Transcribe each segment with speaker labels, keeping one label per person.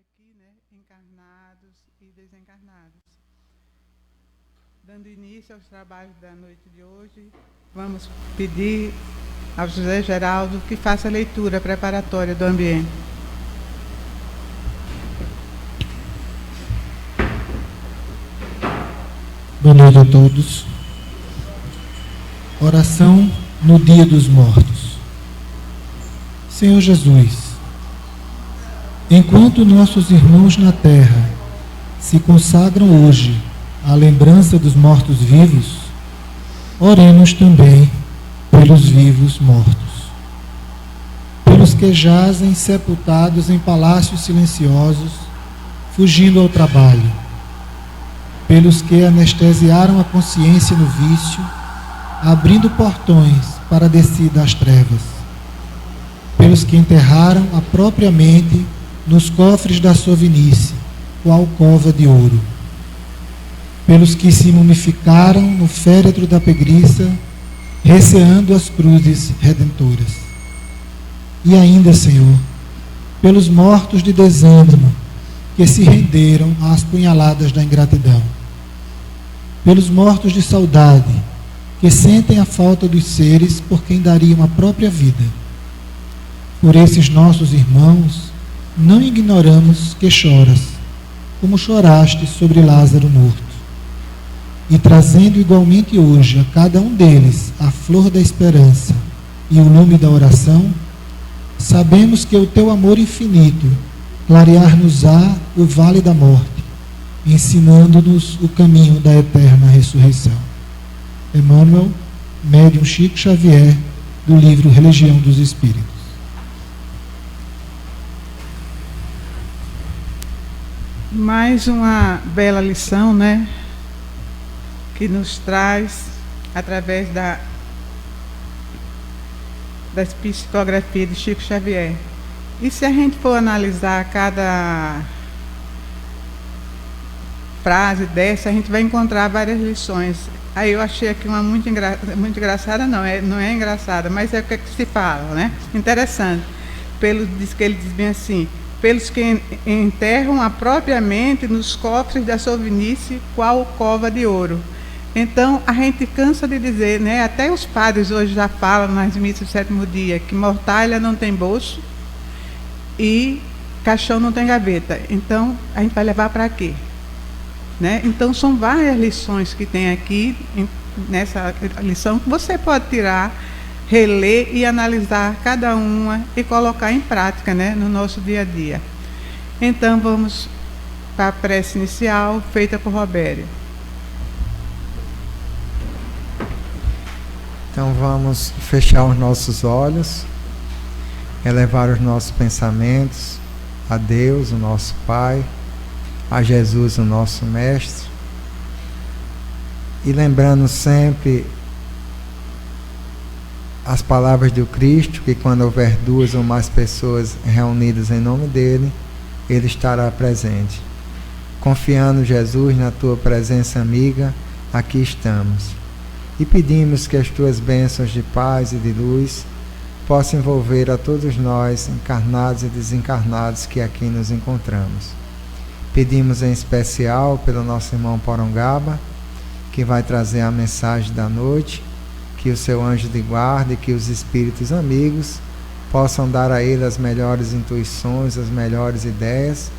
Speaker 1: aqui, né, encarnados e desencarnados. Dando início aos trabalhos da noite de hoje, vamos pedir ao José Geraldo que faça a leitura preparatória do ambiente.
Speaker 2: Boa noite a todos. Oração no Dia dos Mortos. Senhor Jesus, enquanto nossos irmãos na terra se consagram hoje à lembrança dos mortos-vivos, oremos também pelos vivos mortos, pelos que jazem sepultados em palácios silenciosos, fugindo ao trabalho, pelos que anestesiaram a consciência no vício, abrindo portões para a descida às trevas, pelos que enterraram a própria mente nos cofres da sovinice, qual cova de ouro, pelos que se mumificaram no féretro da preguiça, receando as cruzes redentoras. E ainda, Senhor, pelos mortos de desânimo, que se renderam às punhaladas da ingratidão, pelos mortos de saudade, que sentem a falta dos seres por quem dariam a própria vida. Por esses nossos irmãos, não ignoramos que choras, como choraste sobre Lázaro morto. E trazendo igualmente hoje a cada um deles a flor da esperança e o lume da oração, sabemos que o teu amor infinito clarear-nos-á o vale da morte, ensinando-nos o caminho da eterna ressurreição. Emmanuel, médium Chico Xavier, do livro Religião dos Espíritos.
Speaker 1: Mais uma bela lição, né? Que nos traz, através da psicografia de Chico Xavier. E se a gente for analisar cada frase dessa, a gente vai encontrar várias lições. Aí eu achei aqui uma muito engraçada, não é engraçada, mas é o que se fala, né? Interessante. Diz que ele diz bem assim: pelos que enterram a própria mente nos cofres da sovinice, qual cova de ouro. Então, a gente cansa de dizer, né? Até os padres hoje já falam nas missas do sétimo dia, que mortalha não tem bolso e caixão não tem gaveta. Então, a gente vai levar para quê? Né? Então, são várias lições que tem aqui, nessa lição, que você pode tirar, reler e analisar cada uma e colocar em prática, né, no nosso dia a dia. Então, vamos para a prece inicial, feita por Robério.
Speaker 3: Então, vamos fechar os nossos olhos, elevar os nossos pensamentos a Deus, o nosso Pai, a Jesus, o nosso Mestre, e lembrando sempre as palavras do Cristo, que quando houver duas ou mais pessoas reunidas em nome dele, ele estará presente. Confiando, Jesus, na tua presença amiga, aqui estamos. E pedimos que as tuas bênçãos de paz e de luz possam envolver a todos nós, encarnados e desencarnados, que aqui nos encontramos. Pedimos em especial pelo nosso irmão Porongaba, que vai trazer a mensagem da noite, que o seu anjo de guarda e que os espíritos amigos possam dar a ele as melhores intuições, as melhores ideias,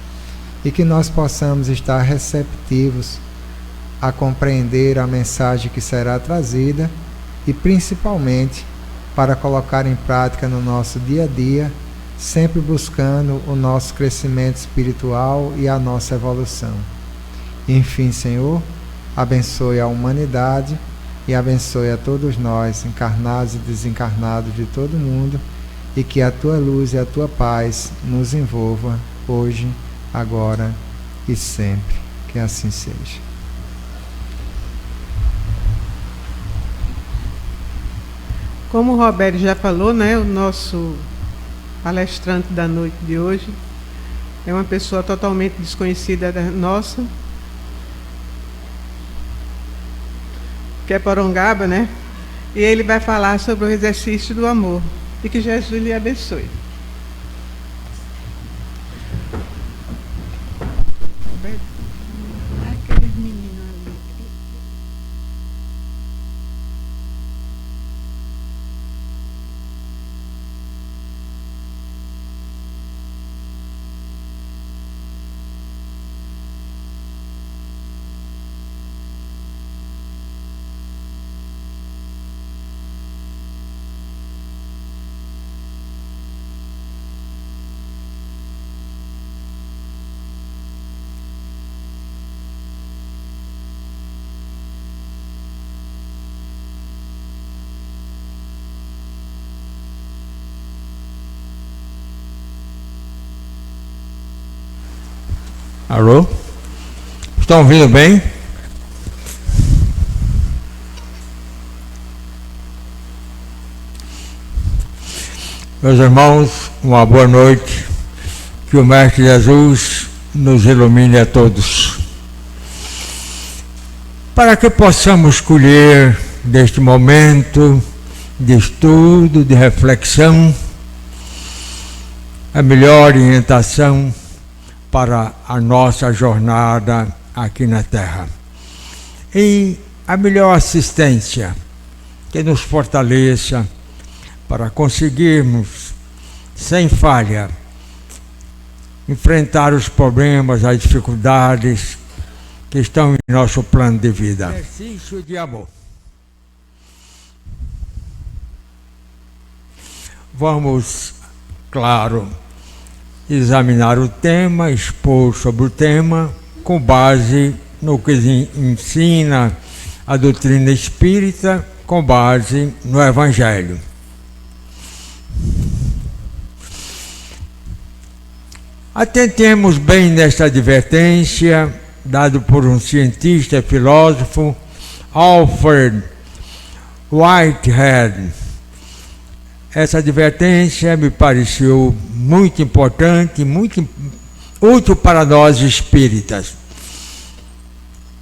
Speaker 3: e que nós possamos estar receptivos a compreender a mensagem que será trazida e principalmente para colocar em prática no nosso dia a dia, sempre buscando o nosso crescimento espiritual e a nossa evolução. Enfim, Senhor, abençoe a humanidade e abençoe a todos nós, encarnados e desencarnados de todo mundo, e que a tua luz e a tua paz nos envolva hoje, agora e sempre. Que assim seja.
Speaker 1: Como o Roberto já falou, né, o nosso palestrante da noite de hoje é uma pessoa totalmente desconhecida da nossa, que é Porongaba, né? E ele vai falar sobre o exercício do amor. E que Jesus lhe abençoe.
Speaker 4: Alô? Estão ouvindo bem? Meus irmãos, uma boa noite. Que o Mestre Jesus nos ilumine a todos. Para que possamos colher deste momento de estudo, de reflexão, a melhor orientação para a nossa jornada aqui na Terra. E a melhor assistência que nos fortaleça para conseguirmos, sem falha, enfrentar os problemas, as dificuldades que estão em nosso plano de vida. Exercício de amor. Vamos, claro, examinar o tema, expor sobre o tema, com base no que ensina a doutrina espírita, com base no Evangelho. Atentemos bem nesta advertência, dado por um cientista e filósofo, Alfred Whitehead. Essa advertência me pareceu muito importante, muito útil para nós espíritas.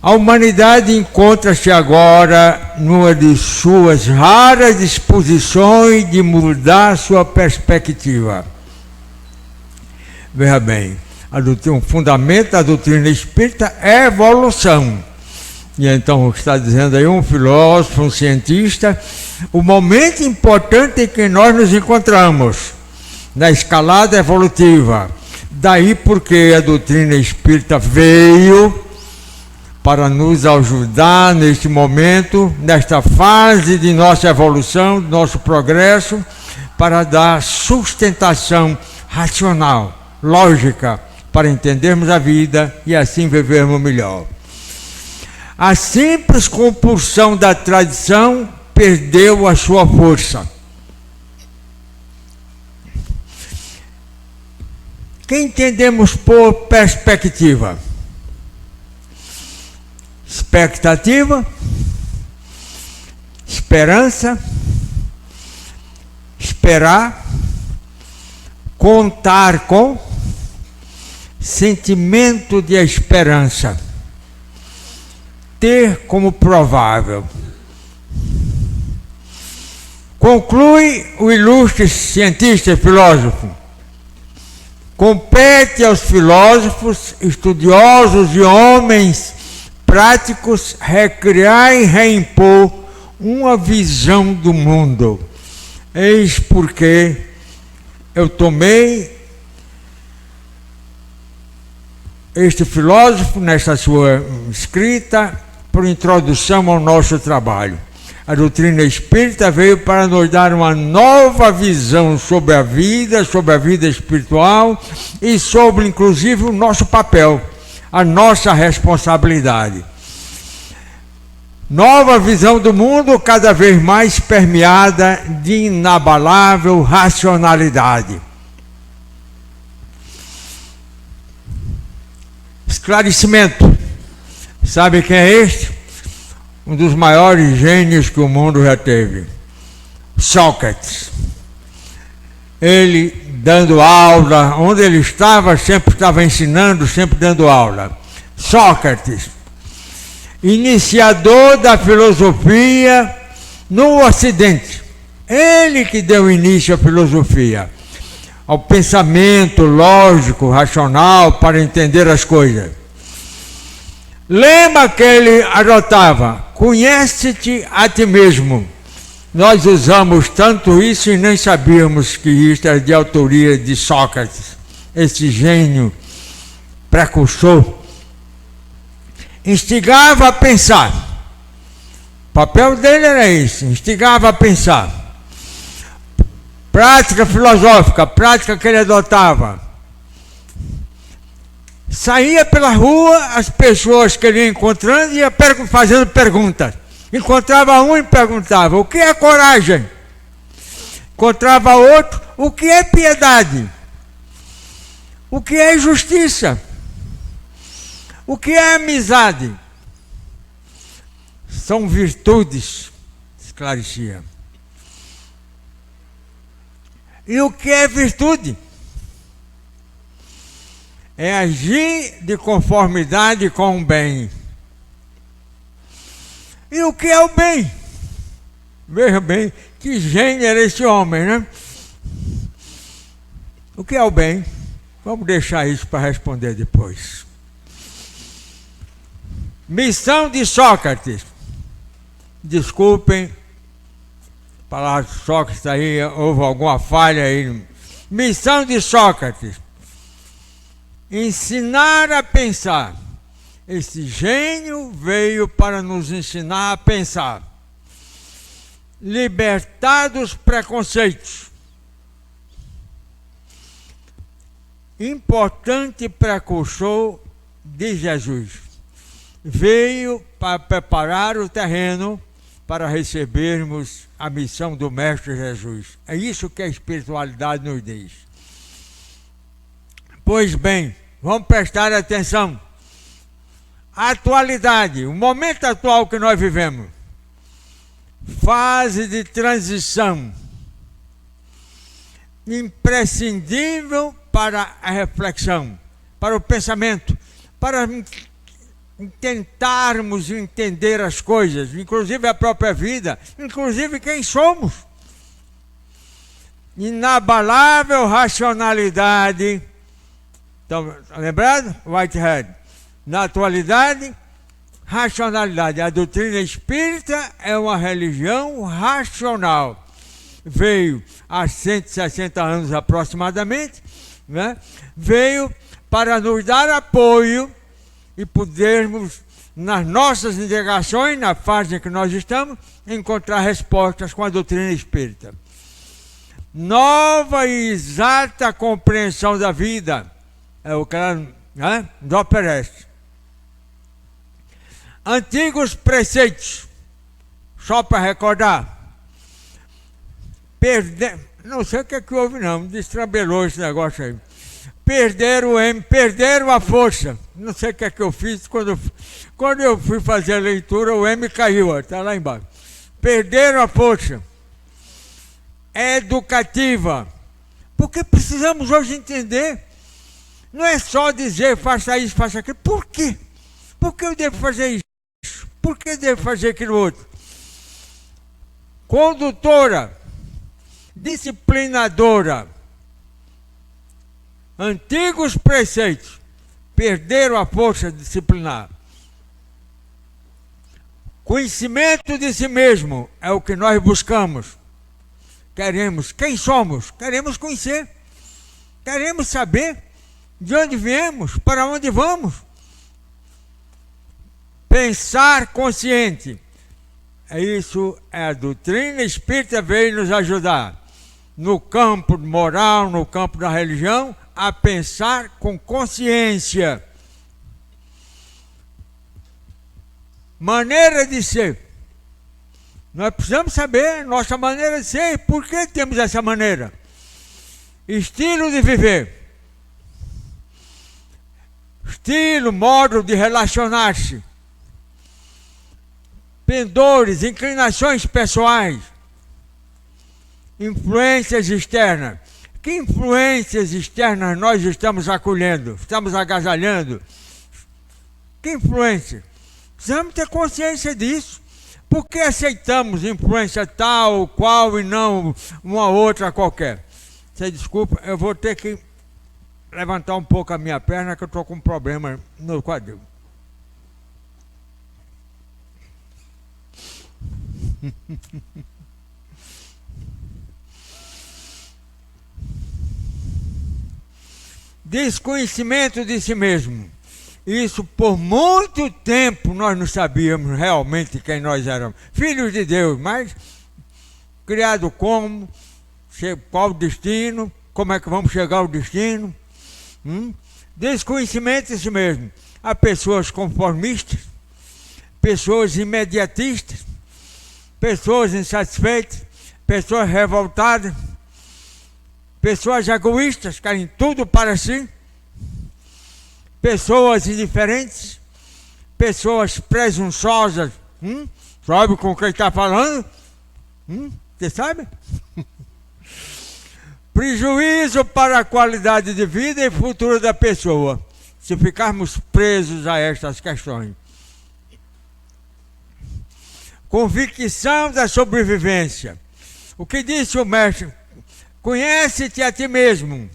Speaker 4: A humanidade encontra-se agora numa de suas raras disposições de mudar sua perspectiva. Veja bem, um fundamento da doutrina espírita é evolução. E então está dizendo aí um filósofo, um cientista, o momento importante em que nós nos encontramos na escalada evolutiva. Daí porque a doutrina espírita veio para nos ajudar neste momento, nesta fase de nossa evolução, de nosso progresso, para dar sustentação racional, lógica, para entendermos a vida e assim vivermos melhor. A simples compulsão da tradição perdeu a sua força. Que entendemos por perspectiva? Expectativa, esperança, esperar, contar com, sentimento de esperança, ter como provável. Conclui o ilustre cientista e filósofo: compete aos filósofos, estudiosos e homens práticos recriar e reimpor uma visão do mundo. Eis porque eu tomei este filósofo nesta sua escrita por introdução ao nosso trabalho. A doutrina espírita veio para nos dar uma nova visão sobre a vida espiritual e sobre, inclusive, o nosso papel, a nossa responsabilidade. Nova visão do mundo cada vez mais permeada de inabalável racionalidade. Esclarecimento. Sabe quem é este? Um dos maiores gênios que o mundo já teve. Sócrates. Ele dando aula, onde ele estava, sempre estava ensinando, sempre dando aula. Sócrates, iniciador da filosofia no Ocidente. Ele que deu início à filosofia, ao pensamento lógico, racional, para entender as coisas. Lema que ele adotava: conhece-te a ti mesmo. Nós usamos tanto isso e nem sabíamos que isso era de autoria de Sócrates, esse gênio precursor. Instigava a pensar. O papel dele era esse, instigava a pensar. Prática filosófica, prática que ele adotava. Saía pela rua, as pessoas que ele ia encontrando ia fazendo perguntas. Encontrava um e perguntava: o que é coragem? Encontrava outro: o que é piedade? O que é justiça? O que é amizade? São virtudes, esclarecia. E o que é virtude? É agir de conformidade com o bem. E o que é o bem? Veja bem, que gênio era esse homem, né? O que é o bem? Vamos deixar isso para responder depois. Missão de Sócrates. Desculpem, a palavra de Sócrates aí, houve alguma falha aí. Missão de Sócrates. Ensinar a pensar. Esse gênio veio para nos ensinar a pensar. Libertar dos preconceitos. Importante precursor de Jesus. Veio para preparar o terreno para recebermos a missão do Mestre Jesus. É isso que a espiritualidade nos diz. Pois bem, vamos prestar atenção. A atualidade, o momento atual que nós vivemos. Fase de transição. Imprescindível para a reflexão, para o pensamento, para tentarmos entender as coisas, inclusive a própria vida, inclusive quem somos. Inabalável racionalidade. Então, lembrado? Whitehead. Na atualidade, racionalidade. A doutrina espírita é uma religião racional. Veio há 160 anos aproximadamente, né? Veio para nos dar apoio e podermos, nas nossas indagações, na fase em que nós estamos, encontrar respostas com a doutrina espírita. Nova e exata compreensão da vida é o que ela nos oferece. Antigos preceitos, só para recordar. Não sei o que é que houve não, destrambelou esse negócio aí. Perderam o M, perderam a força. Não sei o que é que eu fiz, quando eu fui fazer a leitura, o M caiu, está lá embaixo. Perderam a força. Educativa. Porque precisamos hoje entender. Não é só dizer, faça isso, faça aquilo. Por quê? Por que eu devo fazer isso? Por que eu devo fazer aquilo outro? Condutora. Disciplinadora. Antigos preceitos perderam a força disciplinar. Conhecimento de si mesmo é o que nós buscamos. Queremos, quem somos? Queremos conhecer. Queremos saber de onde viemos, para onde vamos. Pensar consciente. Isso é a doutrina espírita veio nos ajudar. No campo moral, no campo da religião, a pensar com consciência. Maneira de ser. Nós precisamos saber nossa maneira de ser e por que temos essa maneira. Estilo de viver. Estilo, modo de relacionar-se. Pendores, inclinações pessoais. Influências externas. Que influências externas nós estamos acolhendo, estamos agasalhando? Que influência? Precisamos ter consciência disso. Por que aceitamos influência tal, qual e não uma outra qualquer? Você desculpa, eu vou ter que levantar um pouco a minha perna que eu estou com um problema no quadril. Desconhecimento de si mesmo. Isso por muito tempo nós não sabíamos realmente quem nós éramos. Filhos de Deus, mas criado como? Qual o destino? Como é que vamos chegar ao destino? Desconhecimento de si mesmo. Há pessoas conformistas, pessoas imediatistas, pessoas insatisfeitas, pessoas revoltadas, pessoas egoístas, querem tudo para si, pessoas indiferentes, pessoas presunçosas. Sabe com quem está falando? Você sabe? Prejuízo para a qualidade de vida e futuro da pessoa, se ficarmos presos a estas questões. Convicção da sobrevivência. O que disse o mestre? Conhece-te a ti mesmo.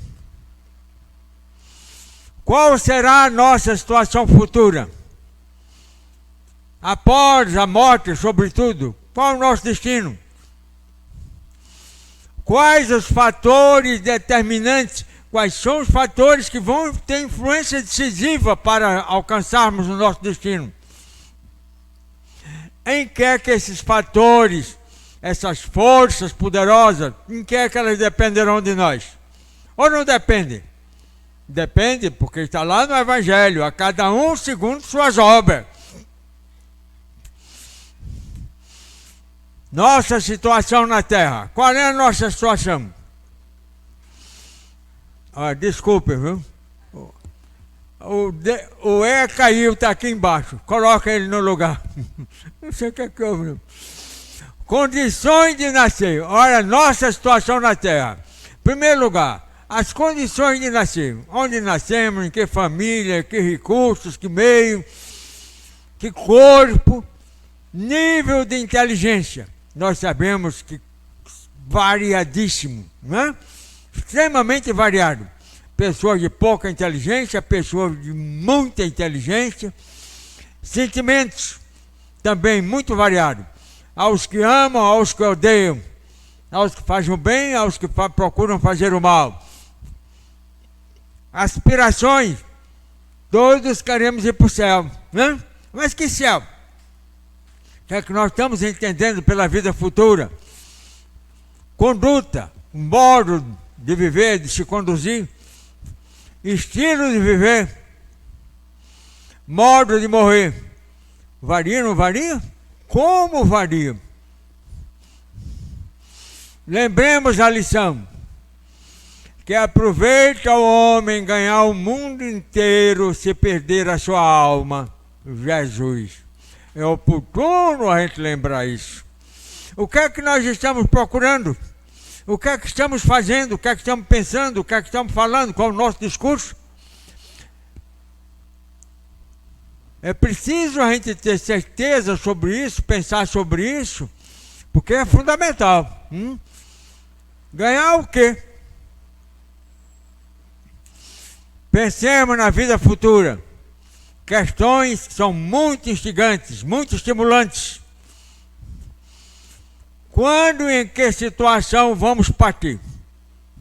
Speaker 4: Qual será a nossa situação futura? Após a morte, sobretudo, qual é o nosso destino? Quais os fatores determinantes? Quais são os fatores que vão ter influência decisiva para alcançarmos o nosso destino? Em que é que esses fatores, essas forças poderosas, em que é que elas dependerão de nós? Ou não dependem? Depende, porque está lá no Evangelho, a cada um segundo suas obras. Nossa situação na Terra. Qual é a nossa situação? Desculpe, viu? O E caiu, está aqui embaixo. Coloca ele no lugar. Não sei o que é que houve. Condições de nascer. Olha, nossa situação na Terra. Em primeiro lugar, as condições de nascer. Onde nascemos, em que família, que recursos, que meio, que corpo, nível de inteligência. Nós sabemos que variadíssimo, né? Extremamente variado. Pessoas de pouca inteligência, pessoas de muita inteligência. Sentimentos também muito variados. Aos que amam, aos que odeiam. Aos que fazem o bem, aos que procuram fazer o mal. Aspirações. Todos queremos ir para o céu, né? Mas que céu? O que é que nós estamos entendendo pela vida futura? Conduta, modo de viver, de se conduzir, estilo de viver, modo de morrer. Varia, não varia? Como varia? Lembremos a lição, que aproveita o homem ganhar o mundo inteiro se perder a sua alma. Jesus. É oportuno a gente lembrar isso. O que é que nós estamos procurando? O que é que estamos fazendo? O que é que estamos pensando? O que é que estamos falando? Qual é o nosso discurso? É preciso a gente ter certeza sobre isso, pensar sobre isso, porque é fundamental. Ganhar o quê? Pensemos na vida futura. Questões que são muito instigantes, muito estimulantes. Quando e em que situação vamos partir?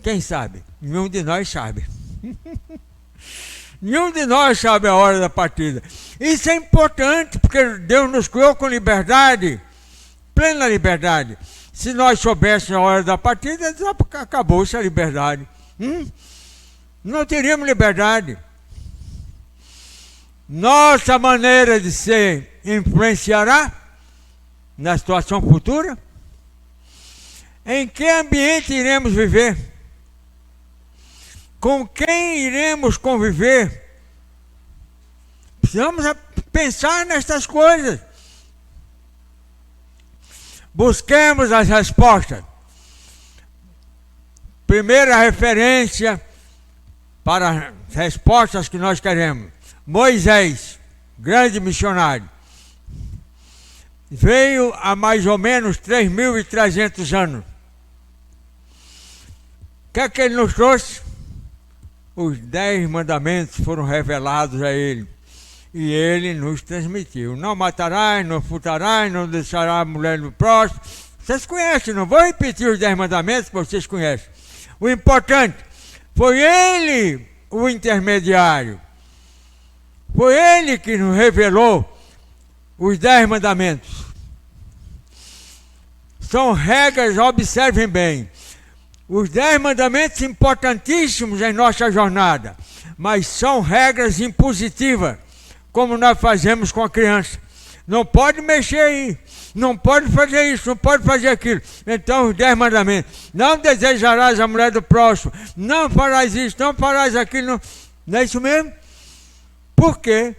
Speaker 4: Quem sabe? Nenhum de nós sabe. Nenhum de nós sabe a hora da partida. Isso é importante, porque Deus nos criou com liberdade, plena liberdade. Se nós soubéssemos a hora da partida, acabou-se a liberdade. Não teríamos liberdade. Nossa maneira de ser influenciará na situação futura? Em que ambiente iremos viver? Com quem iremos conviver? Precisamos pensar nestas coisas. Busquemos as respostas. Primeira referência para as respostas que nós queremos. Moisés, grande missionário, veio há mais ou menos 3.300 anos. O que é que ele nos trouxe? Os 10 mandamentos foram revelados a ele. E ele nos transmitiu. Não matarás, não furtarás, não deixarás a mulher no próximo. Vocês conhecem, não vou repetir os 10 mandamentos que vocês conhecem. O importante, foi ele o intermediário. Foi ele que nos revelou os 10 mandamentos. São regras, observem bem. Os 10 mandamentos importantíssimos em nossa jornada, mas são regras impositivas, como nós fazemos com a criança. Não pode mexer aí, não pode fazer isso, não pode fazer aquilo. Então os 10 mandamentos. Não desejarás a mulher do próximo, não farás isso, não farás aquilo. Não é isso mesmo? Por quê?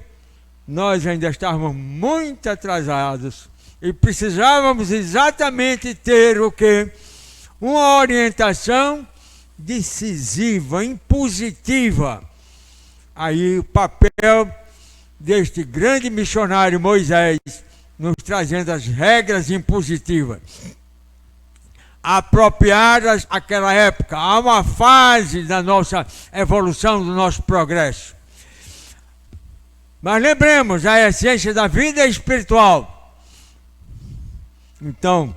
Speaker 4: nós ainda estávamos muito atrasados e precisávamos exatamente ter o quê? Uma orientação decisiva, impositiva. Aí o papel deste grande missionário Moisés, nos trazendo as regras impositivas, apropriadas àquela época, a uma fase da nossa evolução, do nosso progresso. Mas lembremos, a essência da vida é espiritual. Então,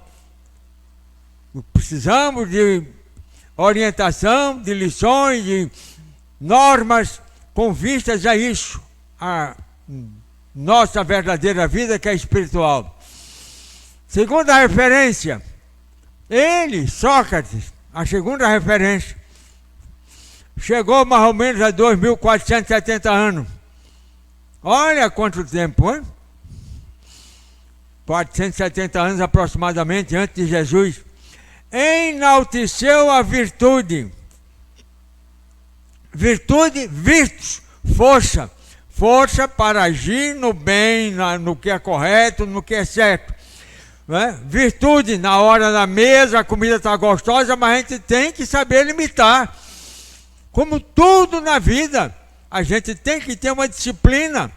Speaker 4: precisamos de orientação, de lições, de normas com vistas a isso, a nossa verdadeira vida, que é espiritual. Segunda referência, Sócrates, a segunda referência, chegou mais ou menos a 2.470 anos. Olha quanto tempo, hein? 470 anos aproximadamente antes de Jesus. Enalteceu a virtude. Virtude, virtus, força. Força para agir no bem, no que é correto, no que é certo. Né? Virtude, na hora da mesa, a comida está gostosa, mas a gente tem que saber limitar. Como tudo na vida, a gente tem que ter uma disciplina.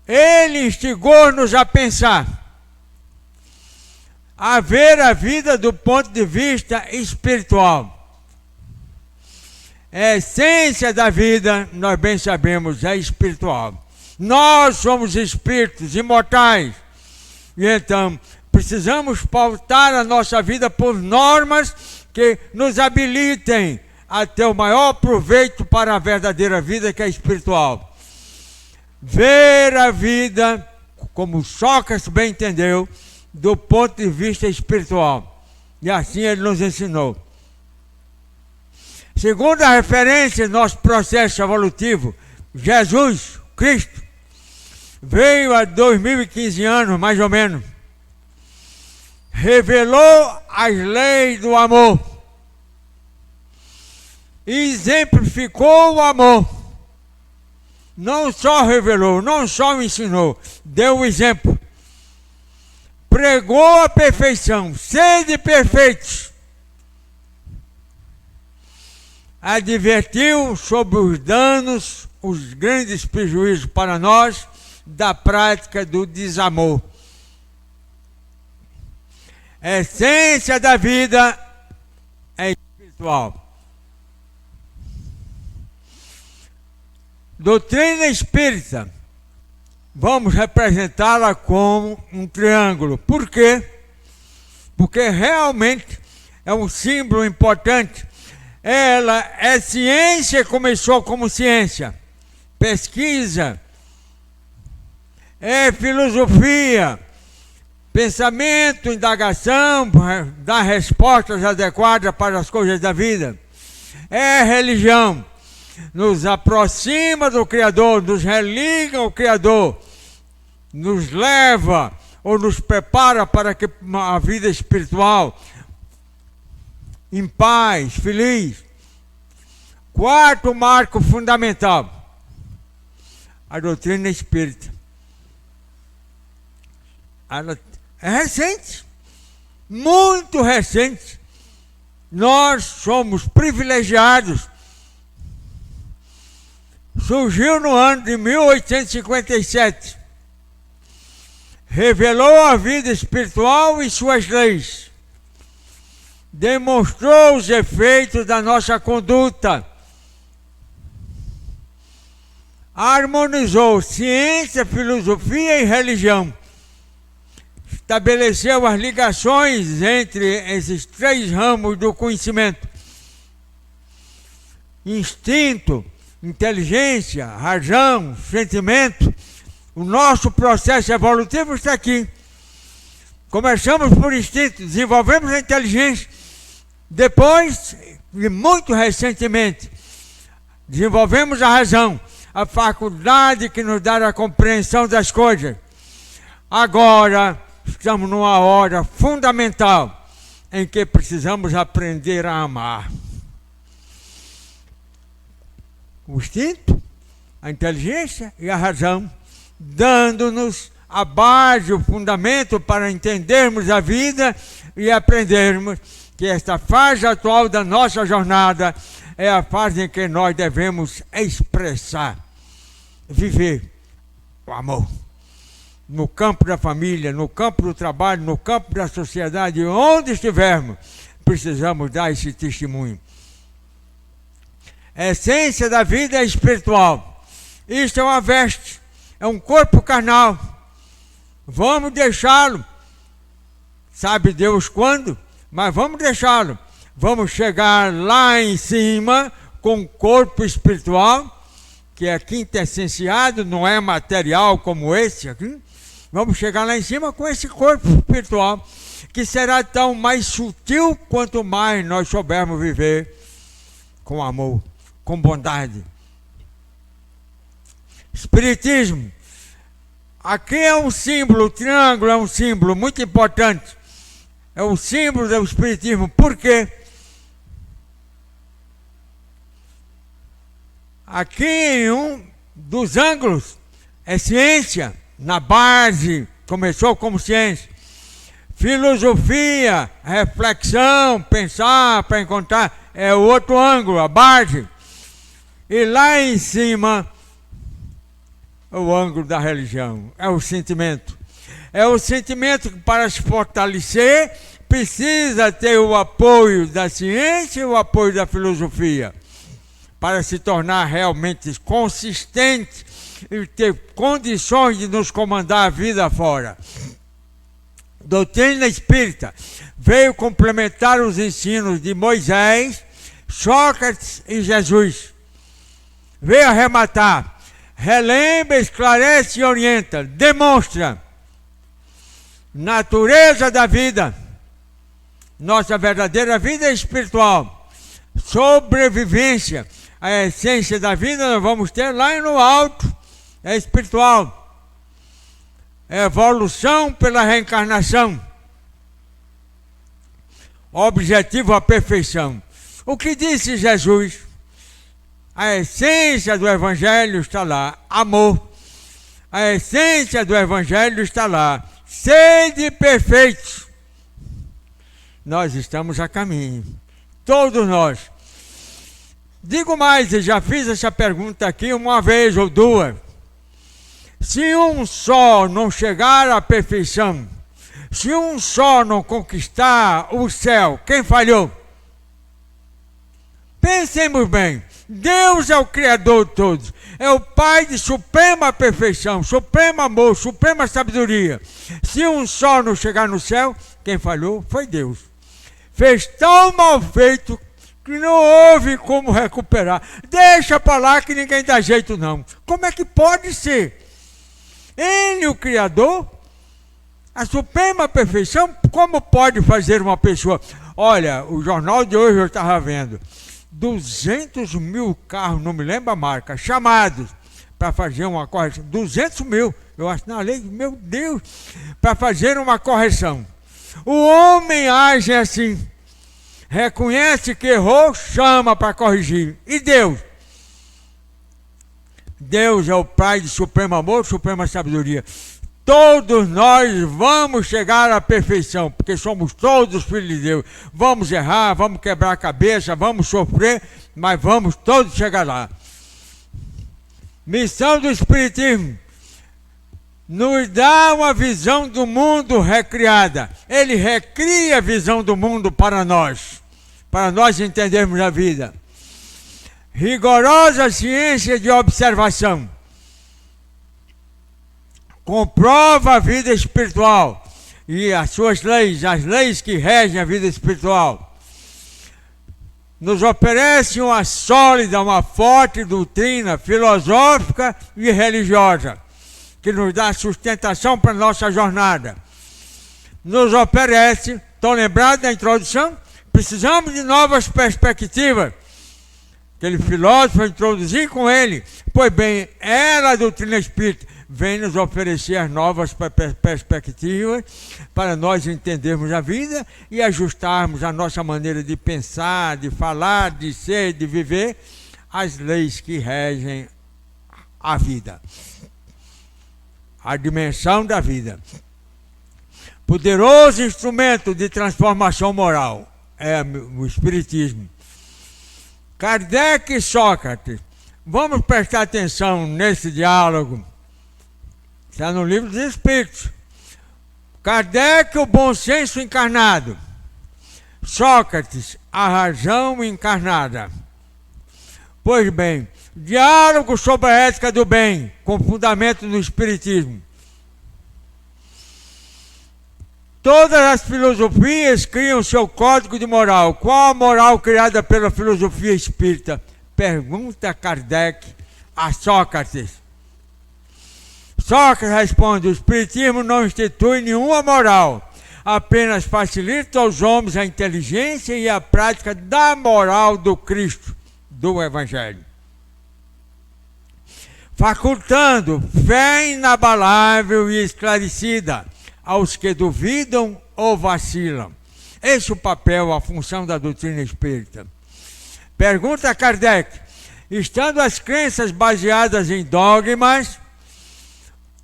Speaker 4: Ele instigou-nos a pensar, a ver a vida do ponto de vista espiritual. A essência da vida, nós bem sabemos, é espiritual. Nós somos espíritos imortais. E então, precisamos pautar a nossa vida por normas que nos habilitem a ter o maior proveito para a verdadeira vida, que é espiritual. Ver a vida, como Sócrates bem entendeu, do ponto de vista espiritual. E assim ele nos ensinou. Segunda referência, nosso processo evolutivo, Jesus Cristo, veio há 2015 anos, mais ou menos. Revelou as leis do amor. Exemplificou o amor. Não só revelou, não só ensinou, deu o exemplo. Pregou a perfeição, sede perfeitos. Advertiu sobre os danos, os grandes prejuízos para nós da prática do desamor. A essência da vida é espiritual. Doutrina espírita, vamos representá-la como um triângulo. Por quê? Porque realmente é um símbolo importante. Ela é ciência, começou como ciência. Pesquisa, é filosofia, pensamento, indagação, dar respostas adequadas para as coisas da vida. É religião, nos aproxima do Criador, nos religa ao Criador, nos leva ou nos prepara para que a vida espiritual em paz, feliz. Quarto marco fundamental, a doutrina espírita. Ela é recente, muito recente. Nós somos privilegiados. Surgiu no ano de 1857. Revelou a vida espiritual e suas leis. Demonstrou os efeitos da nossa conduta. Harmonizou ciência, filosofia e religião. Estabeleceu as ligações entre esses três ramos do conhecimento. Instinto, inteligência, razão, sentimento. O nosso processo evolutivo está aqui. Começamos por instinto, desenvolvemos a inteligência. Depois, e muito recentemente, desenvolvemos a razão, a faculdade que nos dá a compreensão das coisas. Agora, estamos numa hora fundamental em que precisamos aprender a amar. O instinto, a inteligência e a razão, dando-nos a base, o fundamento para entendermos a vida e aprendermos que esta fase atual da nossa jornada é a fase em que nós devemos expressar, viver o amor. No campo da família, no campo do trabalho, no campo da sociedade, onde estivermos, precisamos dar esse testemunho. A essência da vida é espiritual. Isto é uma veste, é um corpo carnal. Vamos deixá-lo. Sabe Deus quando? Mas vamos deixá-lo. Vamos chegar lá em cima com o corpo espiritual, que é quintessenciado, não é material como esse aqui. Vamos chegar lá em cima com esse corpo espiritual, que será tão mais sutil quanto mais nós soubermos viver com amor, com bondade. Espiritismo. Aqui é um símbolo, o triângulo é um símbolo muito importante. É o símbolo do Espiritismo. Por quê? Aqui em um dos ângulos é ciência, na base, começou como ciência. Filosofia, reflexão, pensar para encontrar, é o outro ângulo, a base. E lá em cima, o ângulo da religião, é o sentimento. É o sentimento que, para se fortalecer, precisa ter o apoio da ciência e o apoio da filosofia, para se tornar realmente consistente e ter condições de nos comandar a vida fora. Doutrina espírita veio complementar os ensinos de Moisés, Sócrates e Jesus. Veio arrematar, relembra, esclarece e orienta, demonstra natureza da vida, nossa verdadeira vida espiritual, sobrevivência. A essência da vida nós vamos ter lá no alto, é espiritual. Evolução pela reencarnação. Objetivo a perfeição. O que disse Jesus? A essência do Evangelho está lá, amor. A essência do Evangelho está lá, sede perfeitos. Nós estamos a caminho, todos nós. Digo mais, eu já fiz essa pergunta aqui uma vez ou duas. Se um só não chegar à perfeição, se um só não conquistar o céu, quem falhou? Pensemos bem, Deus é o Criador de todos, é o Pai de suprema perfeição, supremo amor, suprema sabedoria. Se um só não chegar no céu, quem falhou foi Deus. Fez tão mal feito que não houve como recuperar. Deixa para lá que ninguém dá jeito não. Como é que pode ser? Ele, o Criador, a suprema perfeição, como pode fazer uma pessoa? Olha, o jornal de hoje eu estava vendo, 200 mil carros, não me lembro a marca, chamados para fazer uma correção. 200 mil, eu acho na lei, meu Deus, para fazer uma correção. O homem age assim, reconhece que errou, chama para corrigir. E Deus? Deus é o Pai de supremo amor, suprema sabedoria. Todos nós vamos chegar à perfeição, porque somos todos filhos de Deus. Vamos errar, vamos quebrar a cabeça, vamos sofrer, mas vamos todos chegar lá. Missão do Espiritismo nos dá uma visão do mundo recriada. Ele recria a visão do mundo para nós entendermos a vida. Rigorosa ciência de observação comprova a vida espiritual e as suas leis, as leis que regem a vida espiritual. Nos oferece uma sólida, uma forte doutrina filosófica e religiosa, que nos dá sustentação para a nossa jornada. Nos oferece, estão lembrados da introdução? Precisamos de novas perspectivas. Aquele filósofo introduzir com ele. Pois bem, ela, a doutrina espírita, vem nos oferecer as novas perspectivas para nós entendermos a vida e ajustarmos a nossa maneira de pensar, de falar, de ser, de viver, às leis que regem a vida. A dimensão da vida. Poderoso instrumento de transformação moral é o Espiritismo. Kardec e Sócrates. Vamos prestar atenção nesse diálogo. Está no Livro dos Espíritos. Kardec, o bom senso encarnado. Sócrates, a razão encarnada. Pois bem, diálogo sobre a ética do bem, com fundamento do Espiritismo. Todas as filosofias criam seu código de moral. Qual a moral criada pela filosofia espírita? Pergunta Kardec a Sócrates. Sócrates responde: o Espiritismo não institui nenhuma moral, apenas facilita aos homens a inteligência e a prática da moral do Cristo, do Evangelho, facultando fé inabalável e esclarecida aos que duvidam ou vacilam. Esse é o papel, a função da doutrina espírita. Pergunta a Kardec: estando as crenças baseadas em dogmas,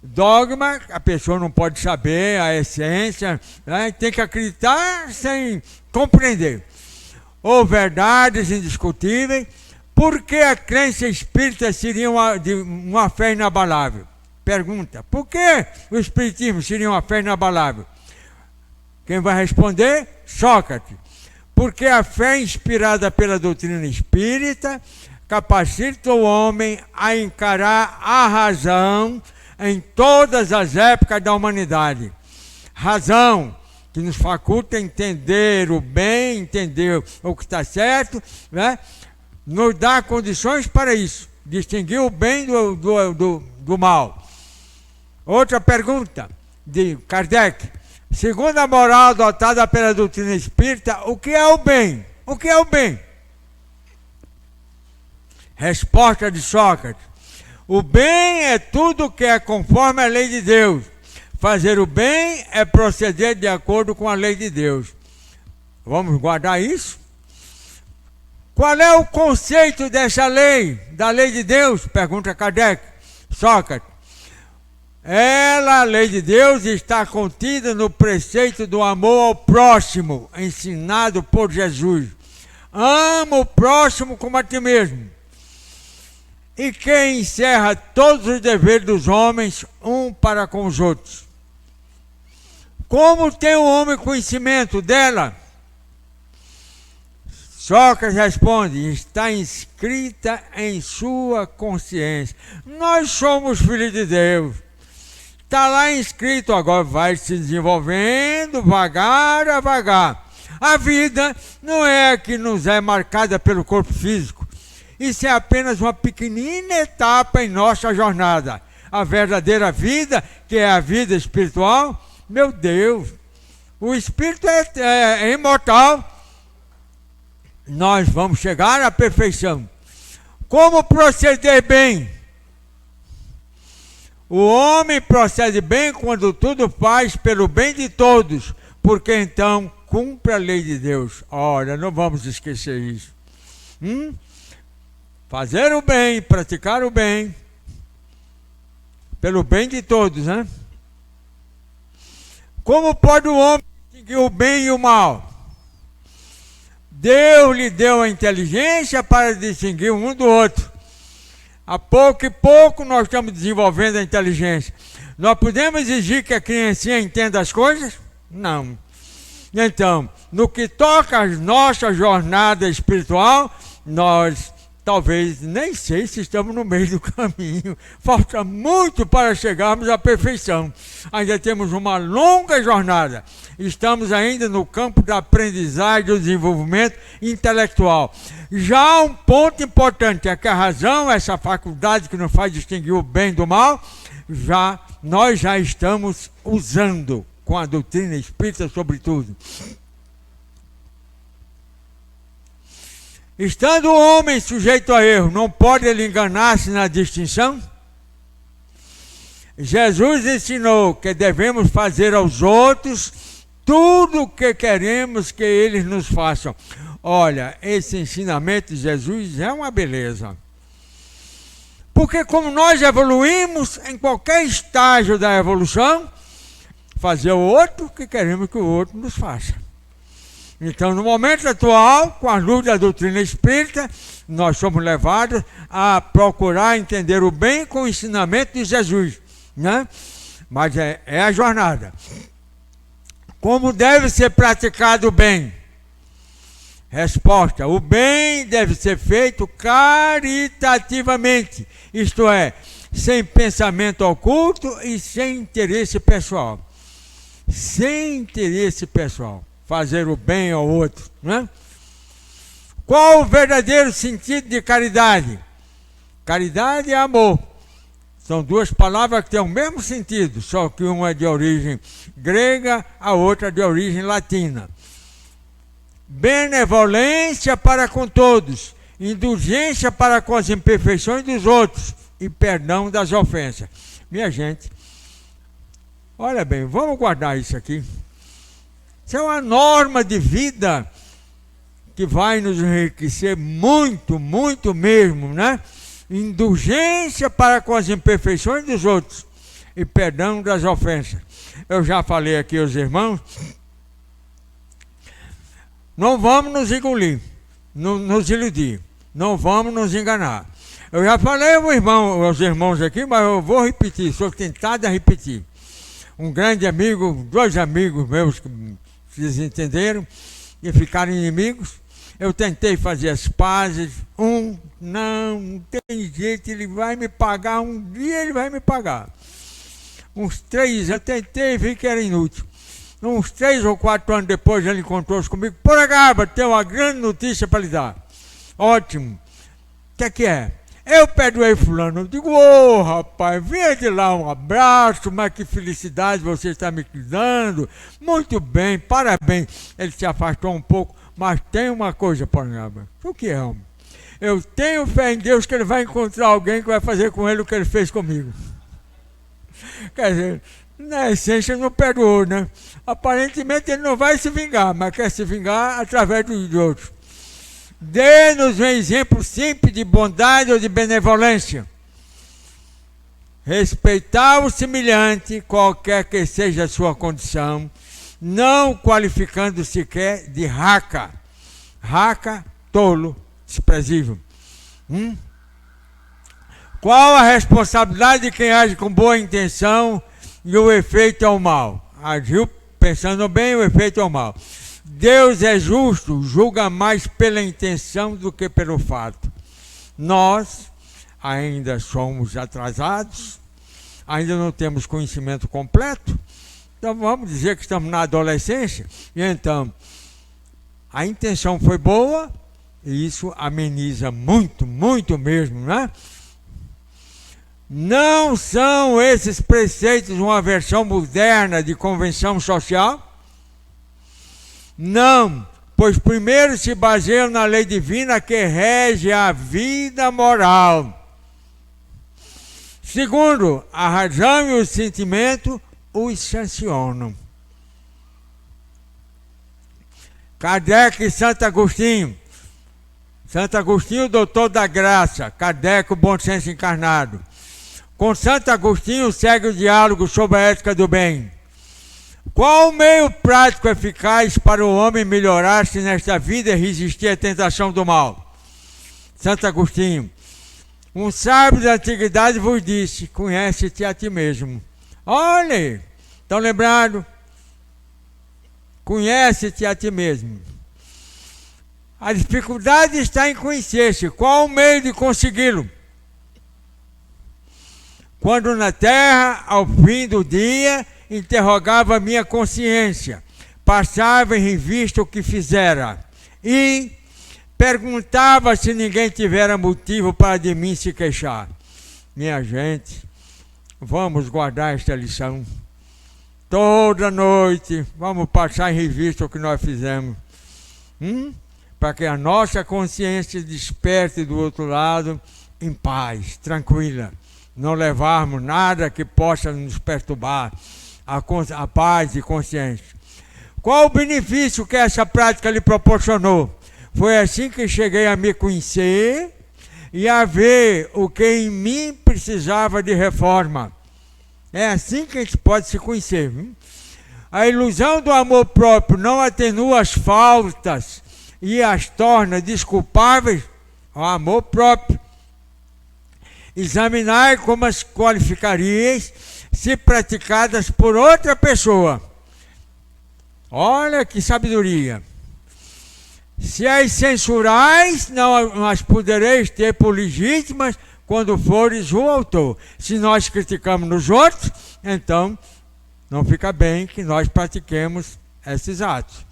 Speaker 4: dogma, a pessoa não pode saber a essência, né? Tem que acreditar sem compreender, ou verdades indiscutíveis, por que a crença espírita seria uma fé inabalável? Pergunta: por que o Espiritismo seria uma fé inabalável? Quem vai responder? Sócrates. Porque a fé inspirada pela doutrina espírita capacita o homem a encarar a razão em todas as épocas da humanidade. Razão que nos faculta entender o bem, entender o que está certo, né? Nos dá condições para isso, distinguir o bem do mal. Outra pergunta de Kardec: segundo a moral adotada pela doutrina espírita, o que é o bem? O que é o bem? Resposta de Sócrates: o bem é tudo que é conforme a lei de Deus. Fazer o bem é proceder de acordo com a lei de Deus. Vamos guardar isso? Qual é o conceito dessa lei, da lei de Deus? Pergunta Kardec. Sócrates: ela, a lei de Deus, está contida no preceito do amor ao próximo, ensinado por Jesus. Ama o próximo como a ti mesmo. E que encerra todos os deveres dos homens, um para com os outros. Como tem o homem conhecimento dela? Sócrates responde: está inscrita em sua consciência. Nós somos filhos de Deus. Está lá inscrito, agora vai se desenvolvendo vagar a vagar. A vida não é a que nos é marcada pelo corpo físico. Isso é apenas uma pequenina etapa em nossa jornada. A verdadeira vida, que é a vida espiritual, meu Deus, o espírito é imortal. Nós vamos chegar à perfeição. Como proceder bem? O homem procede bem quando tudo faz pelo bem de todos, porque então cumpre a lei de Deus. Olha, não vamos esquecer isso. Fazer o bem, praticar o bem, pelo bem de todos, né? Como pode o homem distinguir o bem e o mal? Deus lhe deu a inteligência para distinguir um do outro. A pouco e pouco nós estamos desenvolvendo a inteligência. Nós podemos exigir que a criancinha entenda as coisas? Não. Então, no que toca a nossa jornada espiritual, nós talvez nem sei se estamos no meio do caminho. Falta muito para chegarmos à perfeição. Ainda temos uma longa jornada. Estamos ainda no campo da aprendizagem e do desenvolvimento intelectual. Já um ponto importante é que a razão, essa faculdade que nos faz distinguir o bem do mal, nós já estamos usando com a doutrina espírita, sobretudo. Estando o homem sujeito a erro, não pode ele enganar-se na distinção? Jesus ensinou que devemos fazer aos outros tudo o que queremos que eles nos façam. Olha, esse ensinamento de Jesus é uma beleza. Porque como nós evoluímos em qualquer estágio da evolução, fazer o outro que queremos que o outro nos faça. Então, no momento atual, com a luz da doutrina espírita, nós somos levados a procurar entender o bem com o ensinamento de Jesus, né? Mas é a jornada. Como deve ser praticado o bem? Resposta: o bem deve ser feito caritativamente, isto é, sem pensamento oculto e sem interesse pessoal. Sem interesse pessoal. Fazer o bem ao outro, né? Qual o verdadeiro sentido de caridade? Caridade e amor. São duas palavras que têm o mesmo sentido, só que uma é de origem grega, a outra de origem latina. Benevolência para com todos, indulgência para com as imperfeições dos outros e perdão das ofensas. Minha gente, olha bem, vamos guardar isso aqui. Isso é uma norma de vida que vai nos enriquecer muito, muito mesmo, né? Indulgência para com as imperfeições dos outros e perdão das ofensas. Eu já falei aqui aos irmãos, não vamos nos engolir, nos iludir, não vamos nos enganar. Eu já falei aos irmãos aqui, mas eu vou repetir, sou tentado a repetir. Um grande amigo, dois amigos meus que vocês entenderam e ficaram inimigos. Eu tentei fazer as pazes. Não tem jeito, ele vai me pagar, um dia ele vai me pagar. Uns 3 eu tentei e vi que era inútil. Uns 3 ou 4 anos depois ele encontrou-se comigo. Porra, Garba, tem uma grande notícia para lhe dar. Ótimo. O que é? Eu perdoei fulano. Eu digo, rapaz, venha de lá um abraço, mas que felicidade você está me dando. Muito bem, parabéns. Ele se afastou um pouco, mas tem uma coisa, Parangaba. O que é, homem? Eu tenho fé em Deus que ele vai encontrar alguém que vai fazer com ele o que ele fez comigo. Quer dizer, na essência não perdoou, né? Aparentemente ele não vai se vingar, mas quer se vingar através de outros. Dê-nos um exemplo simples de bondade ou de benevolência. Respeitar o semelhante, qualquer que seja a sua condição, não qualificando sequer de raca. Raca, tolo, desprezível. Qual a responsabilidade de quem age com boa intenção e o efeito é o mal? Agiu pensando bem, o efeito é o mal. Deus é justo, julga mais pela intenção do que pelo fato. Nós ainda somos atrasados, ainda não temos conhecimento completo, então vamos dizer que estamos na adolescência, e então a intenção foi boa, e isso ameniza muito, muito mesmo, né? Não são esses preceitos uma versão moderna de convenção social? Não, pois primeiro se baseiam na lei divina que rege a vida moral. Segundo, a razão e o sentimento os sancionam. Kardec e Santo Agostinho. Santo Agostinho, doutor da graça. Kardec, o bom senso encarnado. Com Santo Agostinho segue o diálogo sobre a ética do bem. Qual o meio prático eficaz para o homem melhorar-se nesta vida e resistir à tentação do mal? Santo Agostinho. Um sábio da antiguidade vos disse, conhece-te a ti mesmo. Olha, estão lembrando? Conhece-te a ti mesmo. A dificuldade está em conhecer-se. Qual o meio de consegui-lo? Quando na terra, ao fim do dia, interrogava minha consciência, passava em revista o que fizera e perguntava se ninguém tivera motivo para de mim se queixar. Minha gente, vamos guardar esta lição. Toda noite vamos passar em revista o que nós fizemos, para que a nossa consciência desperte do outro lado em paz, tranquila. Não levarmos nada que possa nos perturbar a paz e consciência. Qual o benefício que essa prática lhe proporcionou? Foi assim que cheguei a me conhecer, e a ver o que em mim precisava de reforma. É assim que a gente pode se conhecer. Viu? A ilusão do amor próprio não atenua as faltas e as torna desculpáveis ao amor próprio. Examinai como as qualificarias se praticadas por outra pessoa. Olha que sabedoria. Se as censurais, não as podereis ter por legítimas quando fores o autor. Se nós criticamos nos outros, então não fica bem que nós pratiquemos esses atos.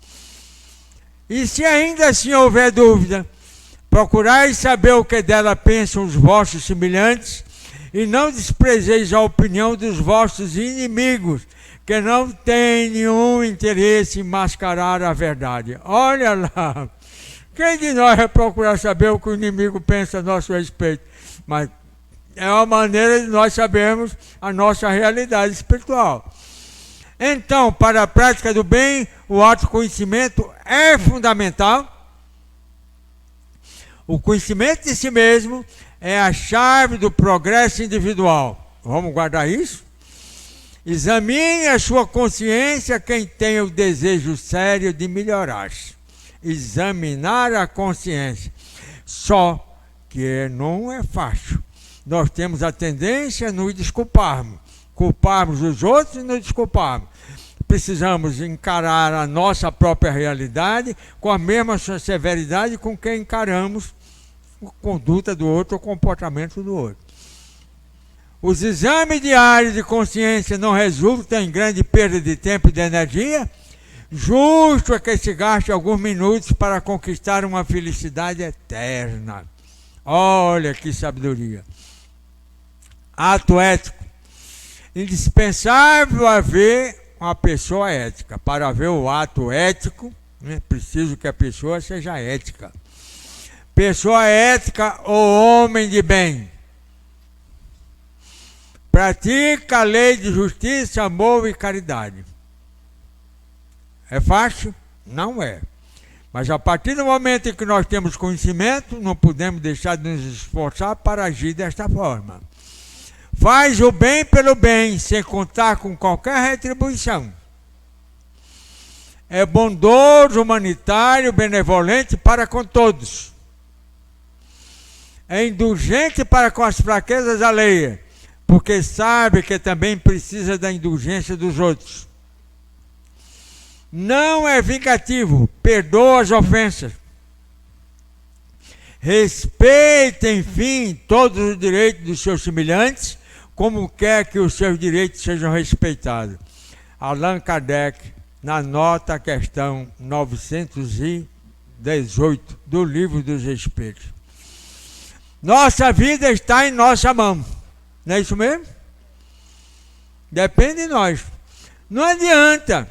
Speaker 4: E se ainda assim houver dúvida, procurai saber o que dela pensam os vossos semelhantes, e não desprezeis a opinião dos vossos inimigos, que não têm nenhum interesse em mascarar a verdade. Olha lá, quem de nós vai procurar saber o que o inimigo pensa a nosso respeito? Mas é uma maneira de nós sabermos a nossa realidade espiritual. Então, para a prática do bem, o autoconhecimento é fundamental. O conhecimento de si mesmo é a chave do progresso individual. Vamos guardar isso? Examine a sua consciência quem tem o desejo sério de melhorar-se. Examinar a consciência. Só que não é fácil. Nós temos a tendência a nos desculparmos. Culparmos os outros e nos desculparmos. Precisamos encarar a nossa própria realidade com a mesma severidade com que encaramos a conduta do outro, o comportamento do outro. Os exames diários de consciência não resultam em grande perda de tempo e de energia? Justo é que se gaste alguns minutos para conquistar uma felicidade eterna. Olha que sabedoria. Ato ético. Indispensável haver uma pessoa ética. Para haver o ato ético, é preciso que a pessoa seja ética. Pessoa ética ou homem de bem. Pratica a lei de justiça, amor e caridade. É fácil? Não é. Mas a partir do momento em que nós temos conhecimento, não podemos deixar de nos esforçar para agir desta forma. Faz o bem pelo bem, sem contar com qualquer retribuição. É bondoso, humanitário, benevolente para com todos. É indulgente para com as fraquezas alheias, porque sabe que também precisa da indulgência dos outros. Não é vingativo, perdoa as ofensas. Respeita, enfim, todos os direitos dos seus semelhantes, como quer que os seus direitos sejam respeitados. Allan Kardec, na nota questão 918 do Livro dos Espíritos. Nossa vida está em nossa mão. Não é isso mesmo? Depende de nós. Não adianta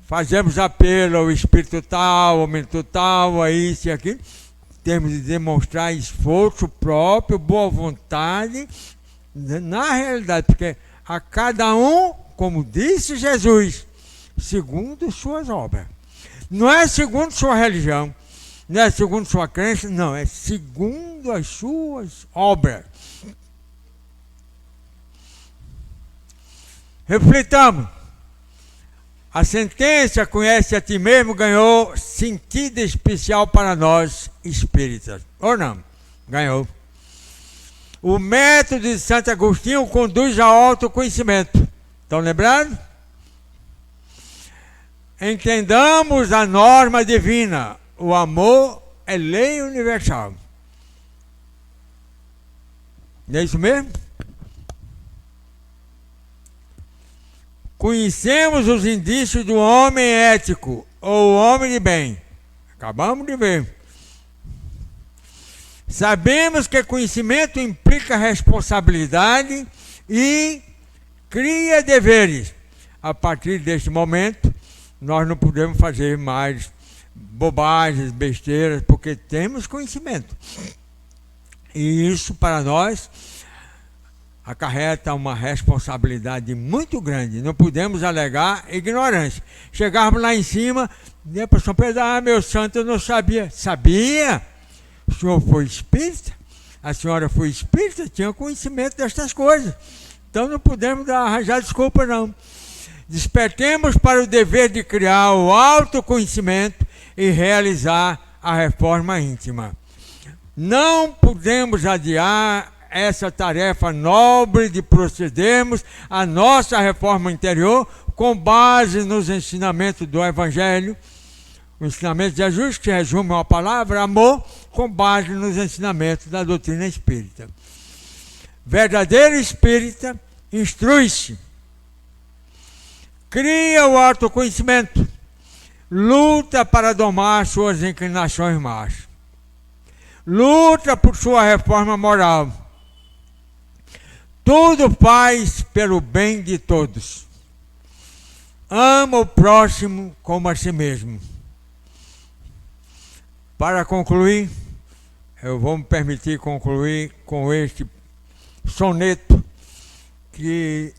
Speaker 4: fazermos apelo ao espírito tal, ao momento tal, a isso e aquilo. Temos de demonstrar esforço próprio, boa vontade, na realidade, porque a cada um, como disse Jesus, segundo suas obras. Não é segundo sua religião, não é segundo sua crença, não, é segundo as suas obras. Reflitamos. A sentença "conhece a ti mesmo" ganhou sentido especial para nós espíritas. Ou não? Ganhou. O método de Santo Agostinho conduz ao autoconhecimento. Estão lembrados? Entendamos a norma divina. O amor é lei universal. Não é isso mesmo? Conhecemos os indícios do homem ético, ou homem de bem. Acabamos de ver. Sabemos que conhecimento implica responsabilidade e cria deveres. A partir deste momento, nós não podemos fazer mais bobagens, besteiras, porque temos conhecimento. E isso, para nós, acarreta uma responsabilidade muito grande. Não podemos alegar ignorância. Chegarmos lá em cima, e a pessoa pensa: meu santo, eu não sabia. Sabia? O senhor foi espírita? A senhora foi espírita, tinha conhecimento destas coisas. Então não podemos arranjar desculpa, não. Despertemos para o dever de criar o autoconhecimento e realizar a reforma íntima. Não podemos adiar essa tarefa nobre de procedermos à nossa reforma interior com base nos ensinamentos do Evangelho, o ensinamento de Jesus, que resume uma palavra, amor, com base nos ensinamentos da doutrina espírita. Verdadeiro espírita instrui-se, cria o autoconhecimento, luta para domar suas inclinações más, luta por sua reforma moral. Tudo faz pelo bem de todos. Ama o próximo como a si mesmo. Para concluir, eu vou me permitir concluir com este soneto que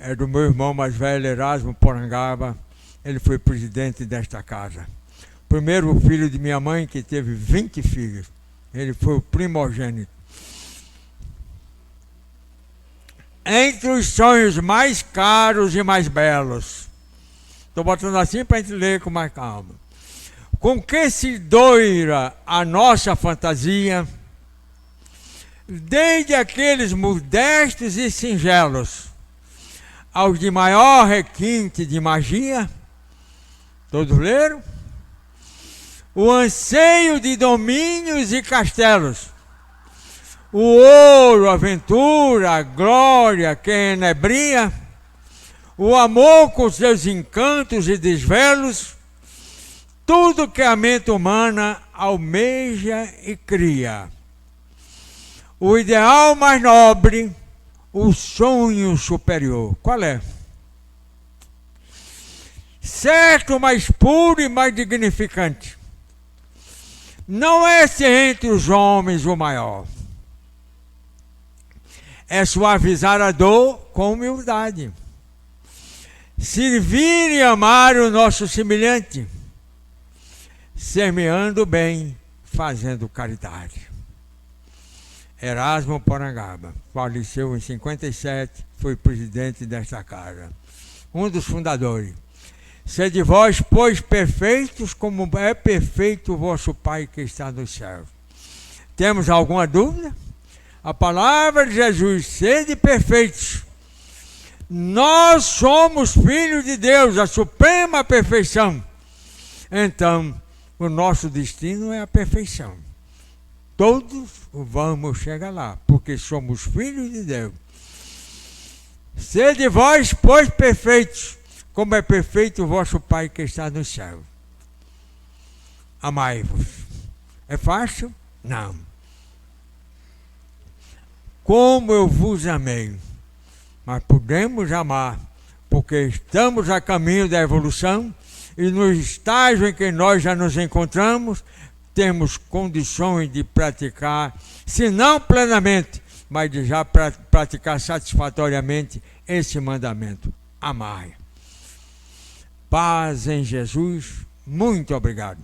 Speaker 4: é do meu irmão mais velho, Erasmo Porangaba. Ele foi presidente desta casa. Primeiro filho de minha mãe, que teve 20 filhos. Ele foi o primogênito. Entre os sonhos mais caros e mais belos. Estou botando assim para a gente ler com mais calma. Com que se doira a nossa fantasia, desde aqueles modestos e singelos, aos de maior requinte de magia, todos leram? O anseio de domínios e castelos, o ouro, a aventura, a glória que enebria, o amor com seus encantos e desvelos, tudo que a mente humana almeja e cria. O ideal mais nobre, o sonho superior. Qual é? Certo, mais puro e mais dignificante. Não é ser entre os homens o maior. É suavizar a dor com humildade. Servir e amar o nosso semelhante. Semeando bem, fazendo caridade. Erasmo Porangaba, faleceu em 57, foi presidente desta casa. Um dos fundadores. Sede vós, pois, perfeitos, como é perfeito o vosso Pai que está no céu. Temos alguma dúvida? A palavra de Jesus, sede perfeitos. Nós somos filhos de Deus, a suprema perfeição. Então, o nosso destino é a perfeição. Todos vamos chegar lá, porque somos filhos de Deus. Sede vós, pois, perfeitos, como é perfeito o vosso Pai que está no céu. Amai-vos. É fácil? Não. Como eu vos amei. Mas podemos amar, porque estamos a caminho da evolução e no estágio em que nós já nos encontramos, temos condições de praticar, se não plenamente, mas de já praticar satisfatoriamente esse mandamento. Amai. Paz em Jesus. Muito obrigado.